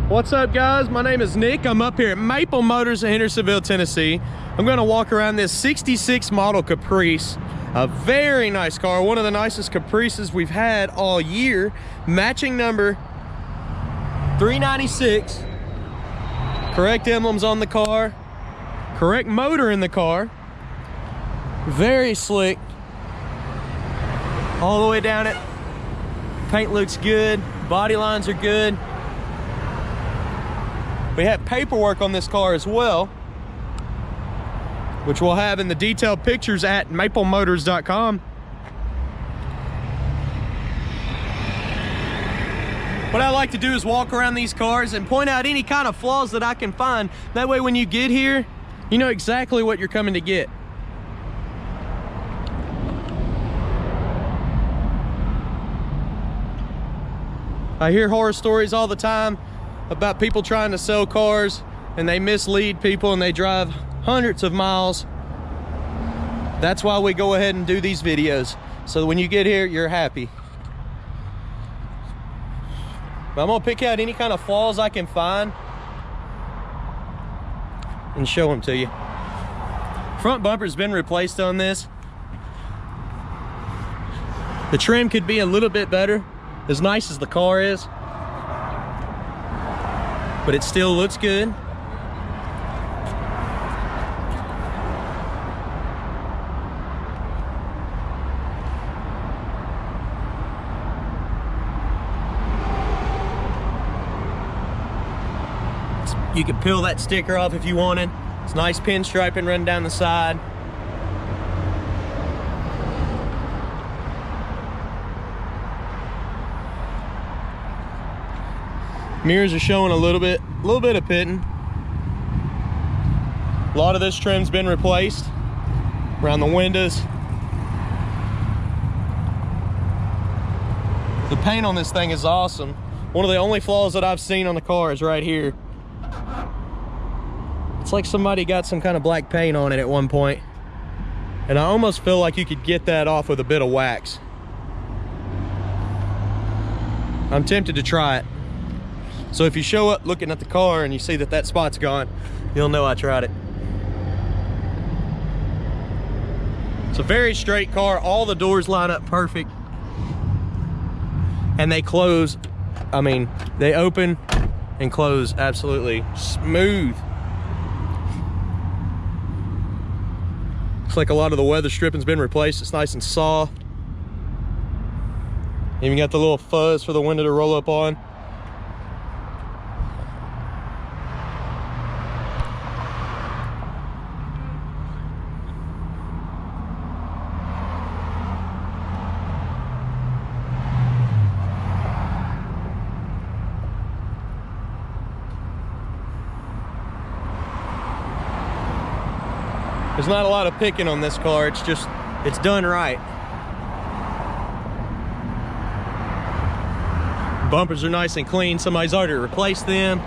What's up, guys? My name is Nick. I'm up here at Maple Motors in Hendersonville, Tennessee. I'm going to walk around this 66 model Caprice. A very nice car, one of the nicest Caprices we've had all year. Matching number 396. Correct emblems on the car. Correct motor in the car. Very slick. All the way down it. Paint looks good. Body lines are good. We have paperwork on this car as well, which we'll have in the detailed pictures at maplemotors.com. What I like to do is walk around these cars and point out any kind of flaws that I can find. That way when you get here, you know exactly what you're coming to get. I hear horror stories all the time about people trying to sell cars and they mislead people and they drive hundreds of miles. That's why we go ahead and do these videos, so that when you get here, you're happy. But I'm gonna pick out any kind of flaws I can find and show them to you. Front bumper's been replaced on this. The trim could be a little bit better, as nice as the car is, but it still looks good. You can peel that sticker off if you wanted. It's nice pinstriping running down the side. Mirrors are showing a little bit of pitting. A lot of this trim's been replaced around the windows. The paint on this thing is awesome. One of the only flaws that I've seen on the car is right here. It's like somebody got some kind of black paint on it at one point, and I almost feel like you could get that off with a bit of wax. I'm tempted to try it. So if you show up looking at the car and you see that that spot's gone, you'll know I tried it. It's a very straight car. All the doors line up perfect. And they close, I mean, they open and close absolutely smooth. Looks like a lot of the weather stripping's been replaced. It's nice and soft. Even got the little fuzz for the window to roll up on. There's not a lot of picking on this car. It's just, it's done right. Bumpers are nice and clean. Somebody's already replaced them.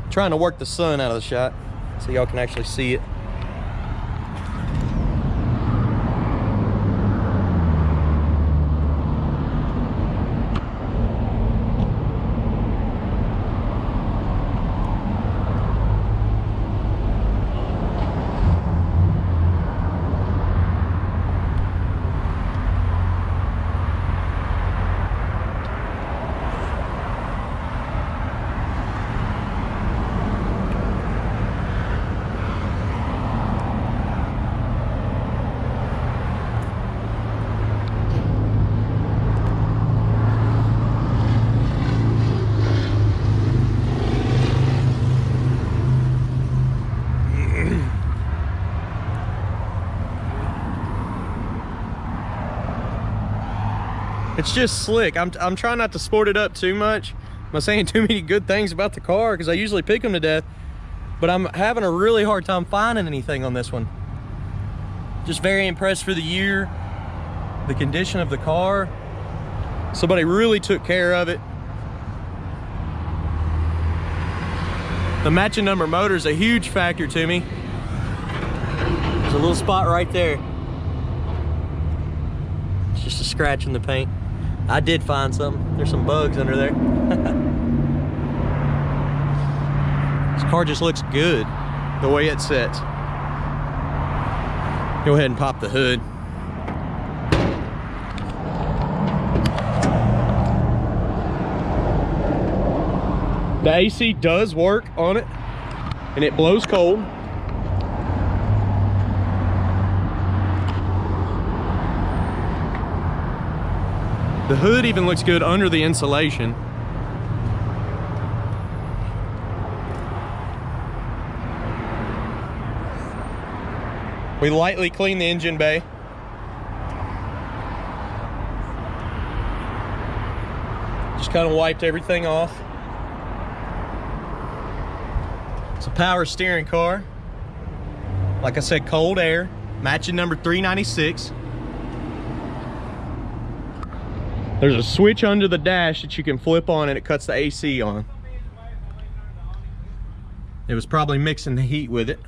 Trying to work the sun out of the shot so y'all can actually see it. It's just slick. I'm trying not to sport it up too much. I'm not saying too many good things about the car because I usually pick them to death, but I'm having a really hard time finding anything on this one. Just very impressed for the year, the condition of the car. Somebody really took care of it. The matching number motor is a huge factor to me. There's a little spot right there. It's just a scratch in the paint. I did find something. There's some bugs under there. This car just looks good the way it sits. Go ahead and pop the hood. The AC does work on it, and it blows cold. The hood even looks good under the insulation. We lightly clean the engine bay. Just kind of wiped everything off. It's a power steering car. Like I said, cold air, matching number 396. There's a switch under the dash that you can flip on and it cuts the AC on. It was probably mixing the heat with it.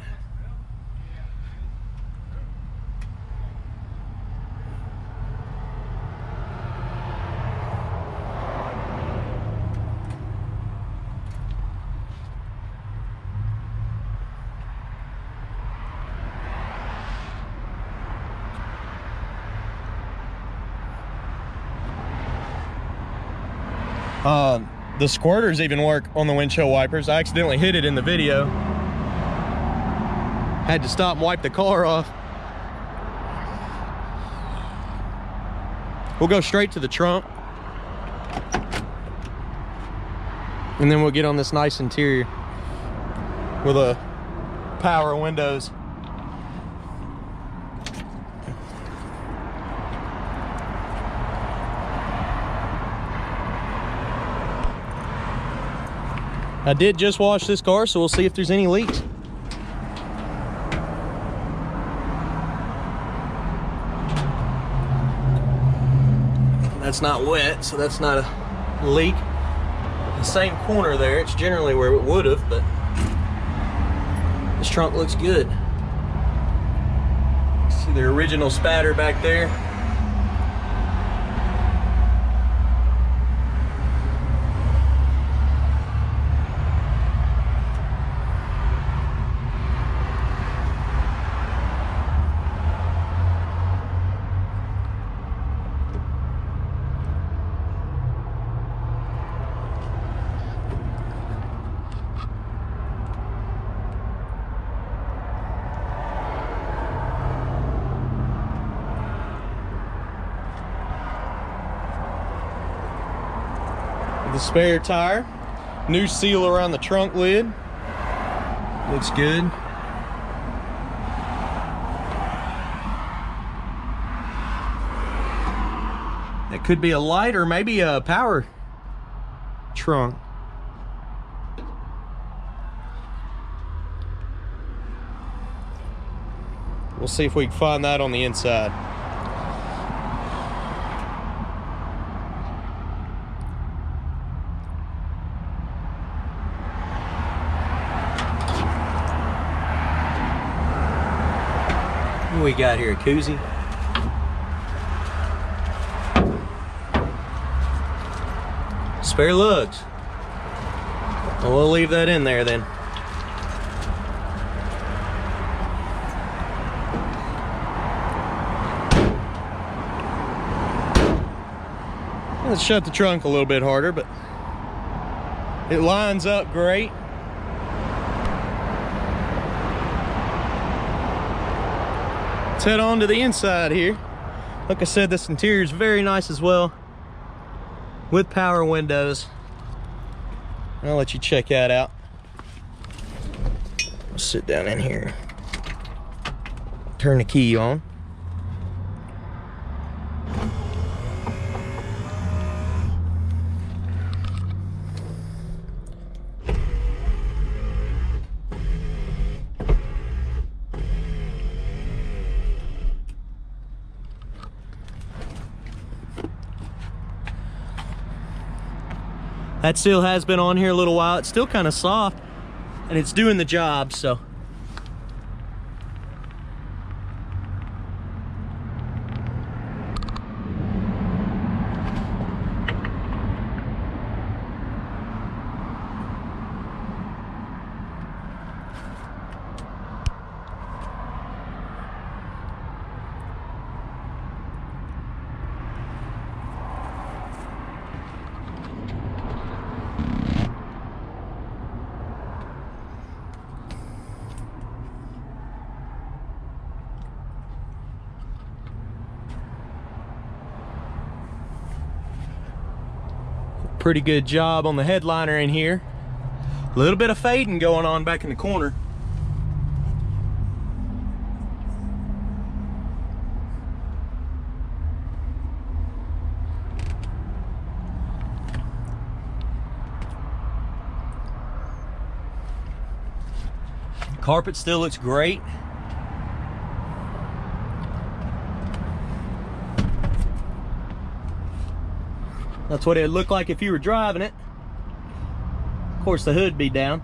The squirters even work on the windshield wipers. I accidentally hit it in the video. Had to stop and wipe the car off. We'll go straight to the trunk. And then we'll get on this nice interior with a power windows. I did just wash this car, so we'll see if there's any leaks. That's not wet, so that's not a leak. The same corner there, it's generally where it would have, but this trunk looks good. See the original spatter back there. The spare tire, new seal around the trunk lid, looks good. It could be a light or maybe a power trunk. We'll see if we can find that on the inside. What we got here, a koozie. Spare lugs. Well, we'll leave that in there then. Let's shut the trunk a little bit harder, but it lines up great. Let's head on to the inside here. Like I said, this interior is very nice as well, with power windows. I'll let you check that out. I'll sit down in here. Turn the key on. That seal has been on here a little while. It's still kind of soft. and it's doing the job, so. Pretty good job on the headliner in here. A little bit of fading going on back in the corner. Carpet still looks great. That's what it would look like if you were driving it. Of course, the hood be down.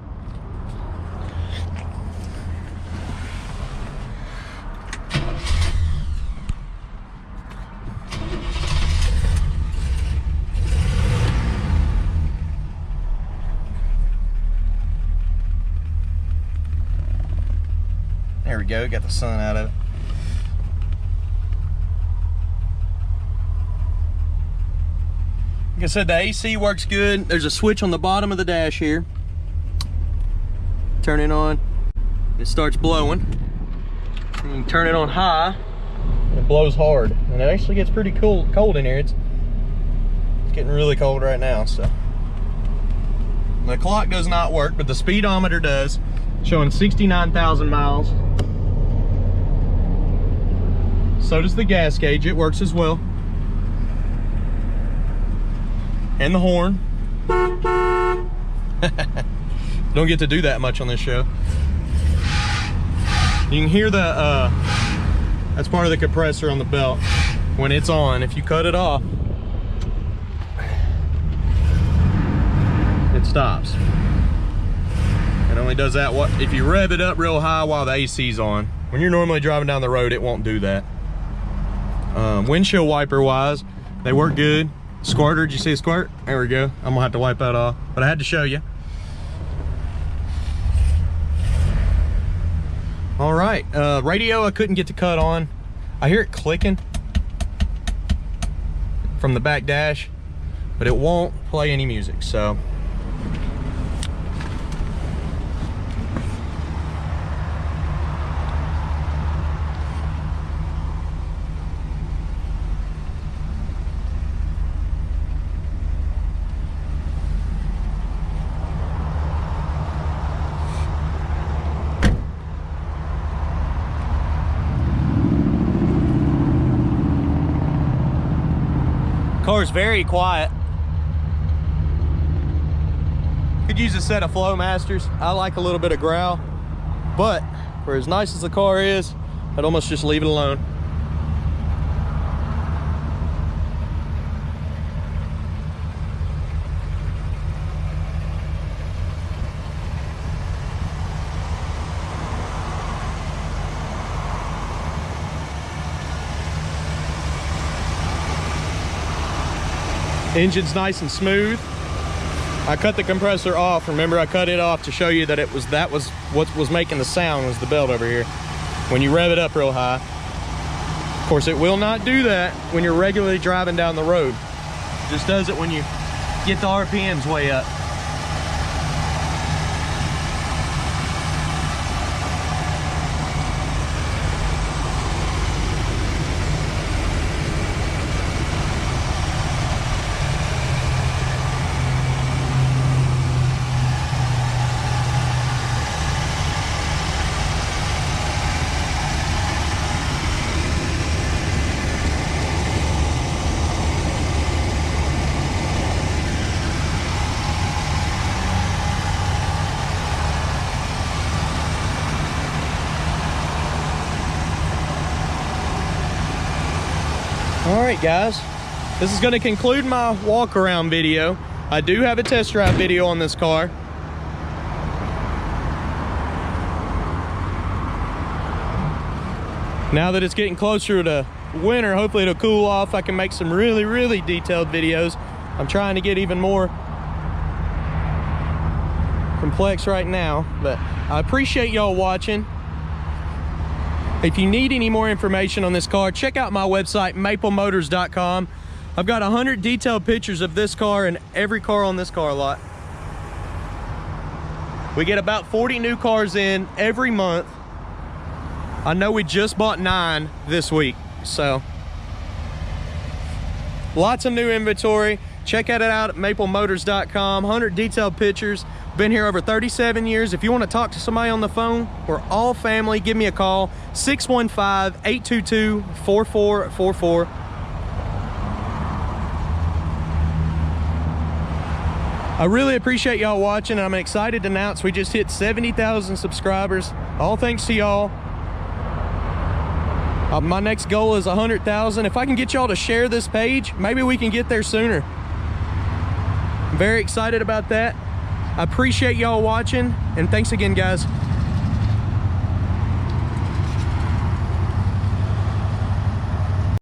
There we go, got the sun out of it. Like I said, the AC works good. There's a switch on the bottom of the dash here. Turn it on, it starts blowing. And you can turn it on high, and it blows hard. And it actually gets pretty cold in here. It's getting really cold right now, so. The clock does not work, but the speedometer does, showing 69,000 miles. So does the gas gauge, it works as well. And the horn. Don't get to do that much on this show. You can hear the, that's part of the compressor on the belt. When it's on, if you cut it off, it stops. It only does that if you rev it up real high while the AC's on. When you're normally driving down the road, it won't do that. Windshield wiper wise, they work good. Squirter, did you see a squirt? There we go. I'm gonna have to wipe that off, but I had to show you. All right, radio I couldn't get the cut on. I hear it clicking from the back dash, but it won't play any music, so. Car's very quiet. Could use a set of Flowmasters. I like a little bit of growl, but for as nice as the car is, I'd almost just leave it alone. Engine's nice and smooth. I cut the compressor off. Remember, I cut it off to show you that that was what was making the sound, was the belt over here. When you rev it up real high. Of course, it will not do that when you're regularly driving down the road. It just does it when you get the RPMs way up. All right, guys, this is going to conclude my walk around video. I do have a test drive video on this car. Now that it's getting closer to winter, hopefully it'll cool off. I can make some really, really detailed videos. I'm trying to get even more complex right now, but I appreciate y'all watching. If you need any more information on this car, check out my website, maplemotors.com. I've got 100 detailed pictures of this car and every car on this car lot. We get about 40 new cars in every month. I know we just bought 9 this week, so lots of new inventory. Check it out at maplemotors.com. 100 detailed pictures. Been here over 37 years. If you want to talk to somebody on the phone, we're all family. Give me a call, 615-822-4444. I really appreciate y'all watching. I'm excited to announce we just hit 70,000 subscribers. All thanks to y'all. My next goal is 100,000. If I can get y'all to share this page, maybe we can get there sooner. I'm very excited about that. I appreciate y'all watching, and thanks again, guys.